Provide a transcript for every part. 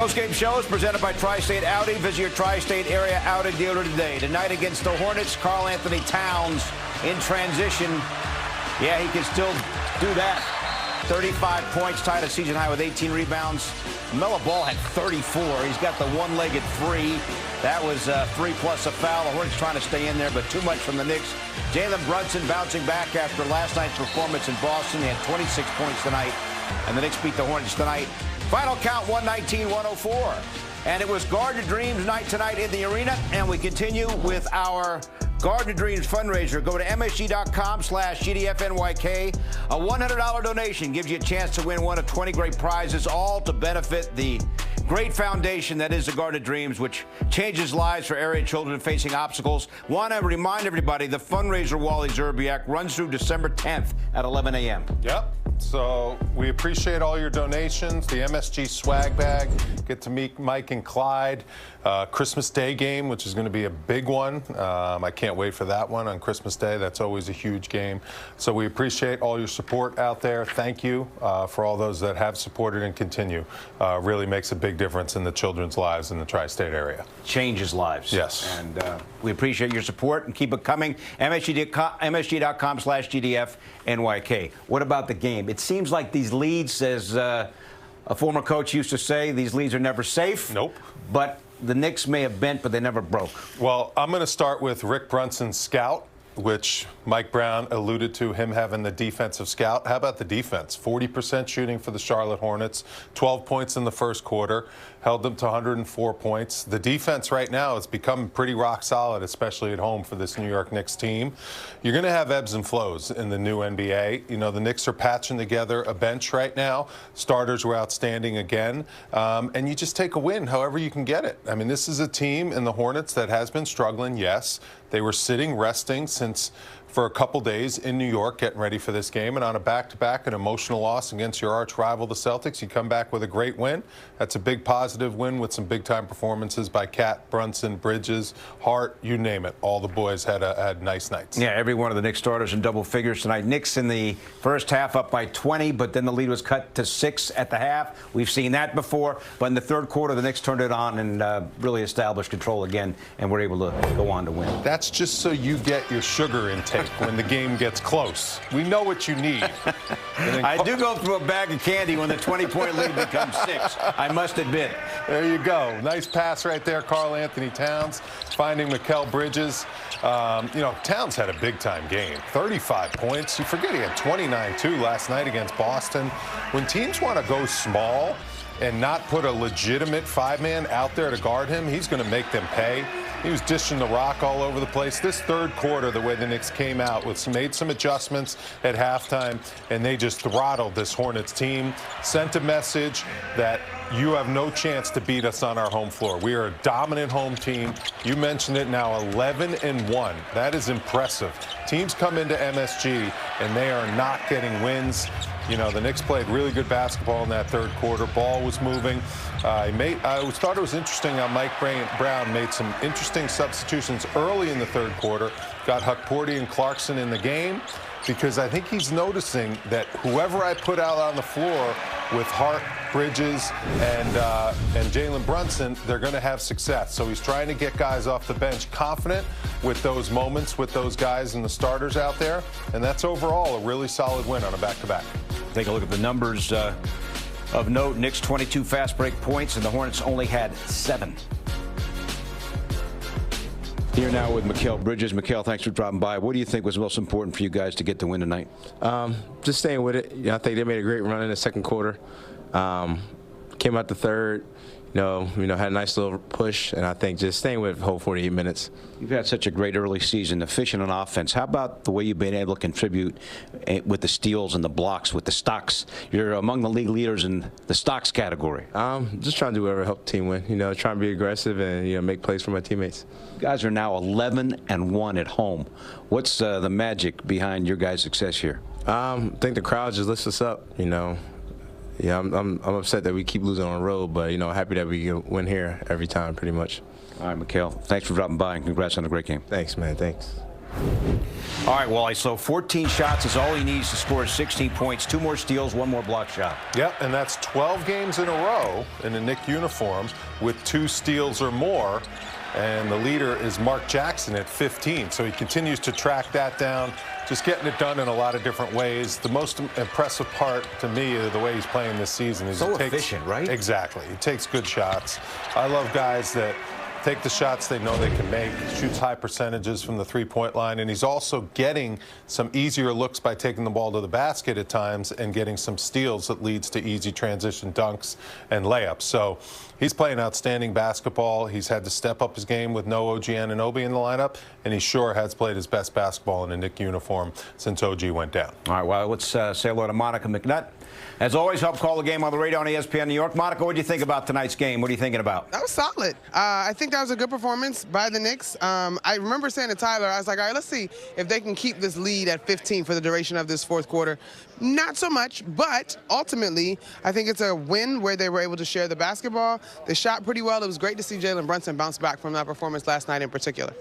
Postgame show is presented by Tri-State Audi. Visit your Tri-State area Audi dealer today. Tonight against the Hornets, Karl-Anthony Towns in transition. Yeah, he can still do that. 35 points, tied a season high with 18 rebounds. Melo Ball had 34. He's got the one-legged three. That was 3 plus a foul. The Hornets trying to stay in there, but too much from the Knicks. Jalen Brunson bouncing back after last night's performance in Boston. He had 26 points tonight, and the Knicks beat the Hornets tonight. Final count 119-104. And it was Guard Your Dreams night tonight in the arena. And we continue with our Guard Your Dreams fundraiser. Go to msg.com/GDFNYK. A $100 donation gives you a chance to win one of 20 great prizes, all to benefit the great foundation that is the Guard Your Dreams, which changes lives for area children facing obstacles. Want to remind everybody the fundraiser Wally Zerbiak runs through December 10th at 11 a.m. Yep. So we appreciate all your donations. The MSG swag bag, get to meet Mike and Clyde. Christmas Day game, which is going to be a big one. I can't wait for that one on Christmas Day. That's always a huge game. So we appreciate all your support out there. Thank you for all those that have supported and continue. Really makes a big difference in the children's lives in the tri-state area. Changes lives. Yes. And we appreciate your support and keep it coming. MSG.com/GDFNYK. What about the game? It seems like these leads, as a former coach used to say, these leads are never safe. Nope. But the Knicks may have bent, but they never broke. Well, I'm going to start with Rick Brunson's scout, which Mike Brown alluded to him having the defensive scout. How about the defense? 40% shooting for the Charlotte Hornets, 12 points in the first quarter, held them to 104 points. The defense right now has become pretty rock solid, especially at home for this New York Knicks team. You're going to have ebbs and flows in the new NBA. You know, the Knicks are patching together a bench right now. Starters were outstanding again. And you just take a win however you can get it. I mean, this is a team in the Hornets that has been struggling, yes. They were sitting, resting for a couple days in New York, getting ready for this game. And on a back-to-back, an emotional loss against your arch rival, the Celtics, you come back with a great win. That's a big positive win with some big-time performances by Cat, Brunson, Bridges, Hart, you name it. All the boys had nice nights. Yeah, every one of the Knicks starters in double figures tonight. Knicks in the first half up by 20, but then the lead was cut to 6 at the half. We've seen that before. But in the third quarter, the Knicks turned it on and really established control again, and were able to go on to win. That's just so you get your sugar intake when the game gets close. We know what you need. I do go through a bag of candy when the 20-point lead becomes 6, I must admit. There you go. Nice pass right there, Karl-Anthony Towns, finding Mikal Bridges. You know, Towns had a big-time game, 35 points. You forget he had 29, too, last night against Boston. When teams want to go small and not put a legitimate 5-man out there to guard him, he's going to make them pay. He was dishing the rock all over the place. This third quarter, the way the Knicks came out, made some adjustments at halftime, and they just throttled this Hornets team, sent a message that you have no chance to beat us on our home floor. We are a dominant home team. You mentioned it now, 11-1. That is impressive. Teams come into MSG, and they are not getting wins. You know, the Knicks played really good basketball in that third quarter. Ball was moving. I thought it was interesting how Mike Brown made some interesting substitutions early in the third quarter. Got Huckporty and Clarkson in the game because I think he's noticing that whoever I put out on the floor with Hart, Bridges, and Jalen Brunson, they're going to have success. So he's trying to get guys off the bench confident with those moments, with those guys and the starters out there. And that's overall a really solid win on a back-to-back. Take a look at the numbers of note. Knicks 22 fast break points, and the Hornets only had 7. Here now with Mikal Bridges. Mikal, thanks for dropping by. What do you think was most important for you guys to get the win tonight? Just staying with it. I think they made a great run in the second quarter. Came out the third. Had a nice little push, and I think just staying with the whole 48 minutes. You've had such a great early season, efficient on offense. How about the way you've been able to contribute with the steals and the blocks, with the stocks? You're among the league leaders in the stocks category. Just trying to do whatever to help the team win. Trying to be aggressive and make plays for my teammates. You guys are now 11-1 at home. What's the magic behind your guys' success here? I think the crowd just lifts us up. Yeah, I'm upset that we keep losing on the road, but, happy that we win here every time, pretty much. All right, Mikal, thanks for dropping by, and congrats on a great game. Thanks, man. Thanks. All right, Wally, so 14 shots is all he needs to score 16 points, 2 more steals, 1 more block shot. Yep, and that's 12 games in a row in a Knicks uniform with 2 steals or more. And the leader is Mark Jackson at 15. So he continues to track that down, just getting it done in a lot of different ways. The most impressive part to me of the way he's playing this season is so efficient, right? Exactly. He takes good shots. I love guys that take the shots they know they can make, shoots high percentages from the three-point line, and he's also getting some easier looks by taking the ball to the basket at times and getting some steals that leads to easy transition dunks and layups. So he's playing outstanding basketball. He's had to step up his game with no OG Anunoby in the lineup, and he sure has played his best basketball in a Knicks uniform since OG went down. All right, well, let's say hello to Monica McNutt. As always, help call the game on the radio on ESPN New York. Monica, what do you think about tonight's game? What are you thinking about? That was solid. I think that was a good performance by the Knicks. I remember saying to Tyler, I was like, all right, let's see if they can keep this lead at 15 for the duration of this fourth quarter. Not so much, but ultimately, I think it's a win where they were able to share the basketball. They shot pretty well. It was great to see Jalen Brunson bounce back from that performance last night in particular.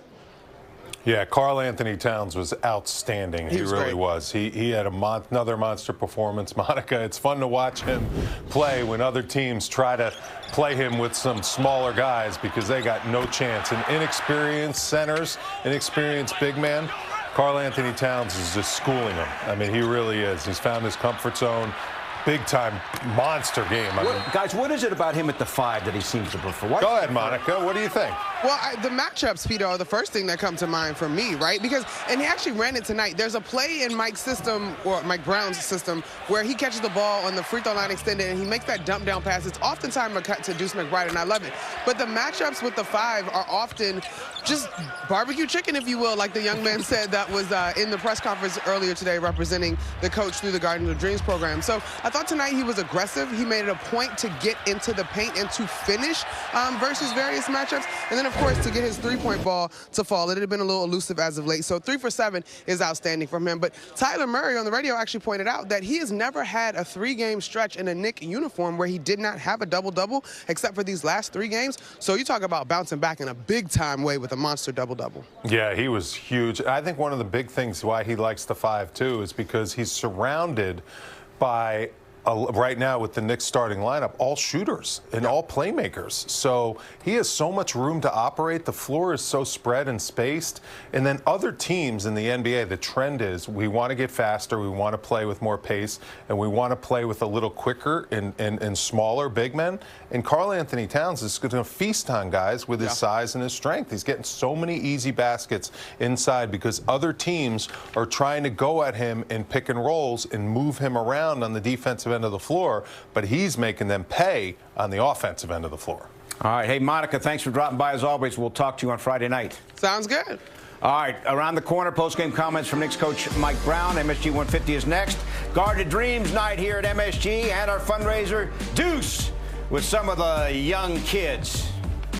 Yeah, Karl-Anthony Towns was outstanding. He really was. He had another monster performance. Monica, it's fun to watch him play when other teams try to play him with some smaller guys because they got no chance. And inexperienced centers, inexperienced big men, Karl-Anthony Towns is just schooling him. I mean, he really is. He's found his comfort zone. Big-time monster game. Guys, what is it about him at the 5 that he seems to prefer? Go ahead, Monica. What do you think? Well, the matchups, Peter, are the first thing that come to mind for me, right? Because, and he actually ran it tonight. There's a play in Mike's system, or Mike Brown's system, where he catches the ball on the free throw line extended, and he makes that dump down pass. It's oftentimes a cut to Deuce McBride, and I love it. But the matchups with the 5 are often just barbecue chicken, if you will, like the young man said that was in the press conference earlier today representing the coach through the Garden of Dreams program. So I thought tonight he was aggressive. He made it a point to get into the paint and to finish versus various matchups. And then, of course, to get his three-point ball to fall. It had been a little elusive as of late. So 3 for 7 is outstanding from him. But Tyler Murray on the radio actually pointed out that he has never had a 3-game stretch in a Knicks uniform where he did not have a double-double except for these last 3 games. So you talk about bouncing back in a big-time way with a monster double-double. Yeah, he was huge. I think one of the big things why he likes the 5, too, is because he's surrounded by right now with the Knicks starting lineup, all shooters and all playmakers. So he has so much room to operate. The floor is so spread and spaced. And then other teams in the NBA, the trend is we want to get faster, we want to play with more pace, and we want to play with a little quicker and smaller big men. And Karl-Anthony Towns is going to feast on guys with his size and his strength. He's getting so many easy baskets inside because other teams are trying to go at him in pick and rolls and move him around on the defensive end of the floor, but he's making them pay on the offensive end of the floor. All right. Hey, Monica, thanks for dropping by as always. We'll talk to you on Friday night. Sounds good. All right. Around the corner, post-game comments from Knicks coach Mike Brown. MSG 150 is next. Garden of Dreams night here at MSG and our fundraiser, Deuce, with some of the young kids.